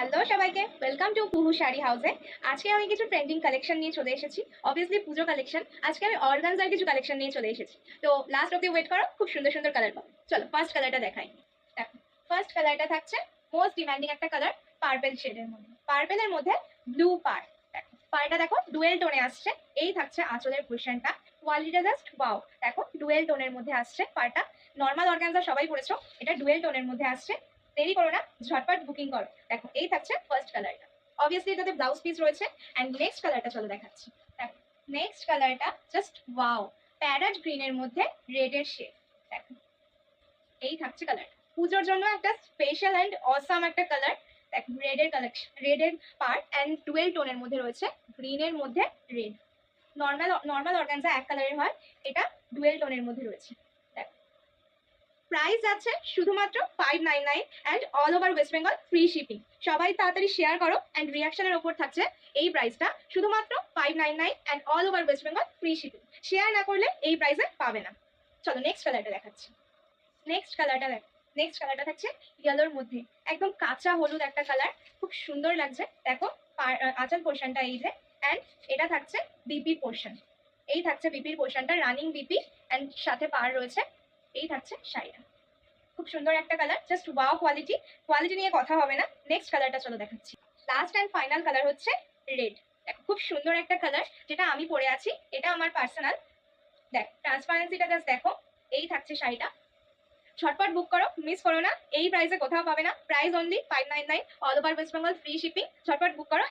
Hello সবাইকে, welcome to কুহু শাড়ি হাউসে। আজকে আমি কিছু ট্রেন্ডিং কালেকশন নিয়ে চলে এসেছি। অবভিয়াসলি পুজো কালেকশন। আজকে আমি অর্গানজার কিছু কালেকশন নিয়ে চলে এসেছি। তো লাস্ট অব্দি ওয়েট করো, খুব সুন্দর সুন্দর কালার পাবো। চলো ফার্স্ট কালারটা দেখাই। দেখো, ফার্স্ট কালারটা থাকছে মোস্ট ডিমান্ডিং একটা কালার, পার্পেল শেডের মধ্যে। পার্পেলের মধ্যে ব্লু পার। দেখো পারটা দেখো ডুয়েল টোনে আসছে। এই থাকছে আঁচলের পোর্শনটা। কোয়ালিটিটা জাস্ট ওয়াও। দেখো ডুয়েল টোনের মধ্যে আসছে পারটা। নর্মাল অর্গানজা সবাই পরেছো, এটা ডুয়েল টোনের মধ্যে আসছে। দেরি করো না, ঝটপট বুকিং করো। দেখো এই থাকছে ফার্স্ট কালারটা। অবভিয়াসলি এটাতে ব্লাউজ পিস রয়েছে। অ্যান্ড নেক্সট কালারটা চলো দেখাচ্ছি। দেখো নেক্সট কালারটা জাস্ট ওয়াও, প্যারট গ্রিনের মধ্যে রেডের শেড। দেখো এই থাকছে কালার। পুজোর জন্য একটা স্পেশাল অ্যান্ড অসাম একটা কালার। দেখো রেডের কালেকশন, রেডের পার্ট অ্যান্ড টুয়েল টোনের মধ্যে রয়েছে, গ্রিনের মধ্যে রেড। নর্মাল নর্মাল অর্গানজা এক কালারের হয়, এটা ডুয়েল টোনের মধ্যে রয়েছে। দেখো প্রাইস আছে শুধুমাত্র 599 and all over West Bengal free shipping. সবাই তাড়াতাড়ি শেয়ার করো অ্যান্ড রিয়াকশনের ওপর থাকছে এই প্রাইসটা, শুধুমাত্র 599 and all over West Bengal free shipping. Share না করলে এই প্রাইসে পাবে না। চলো নেক্সট কালারটা দেখাচ্ছি। নেক্সট কালারটা দেখো, নেক্সট কালারটা থাকছে ইয়েলোর মধ্যে, একদম কাঁচা হলুদ একটা কালার, খুব সুন্দর লাগছে। দেখো আঁচল পোর্শনটা এই যে, অ্যান্ড এটা থাকছে বিপি পোর্শন। এই থাকছে বিপির পোর্শনটা, রানিং বিপি অ্যান্ড সাথে পার রয়েছে। এই থাকছে শাড়িটা, খুব সুন্দর একটা colour, just wow quality. Quality নিয়ে কথা হবে না। নেক্সট কালারটা চলো দেখাচ্ছি। লাস্ট অ্যান্ড ফাইনাল কালার হচ্ছে রেড। দেখো খুব সুন্দর একটা কালার, যেটা আমি পরে আছি, এটা আমার পার্সোনাল। দেখ ট্রান্সপারেন্সিটা জাস্ট দেখো। এই থাকছে শাড়িটা, ঝটপট বুক করো, মিস করো না। এই প্রাইসে কোথাও পাবে না। Price only 599, all over West Bengal free shipping. ঝটপট বুক করো।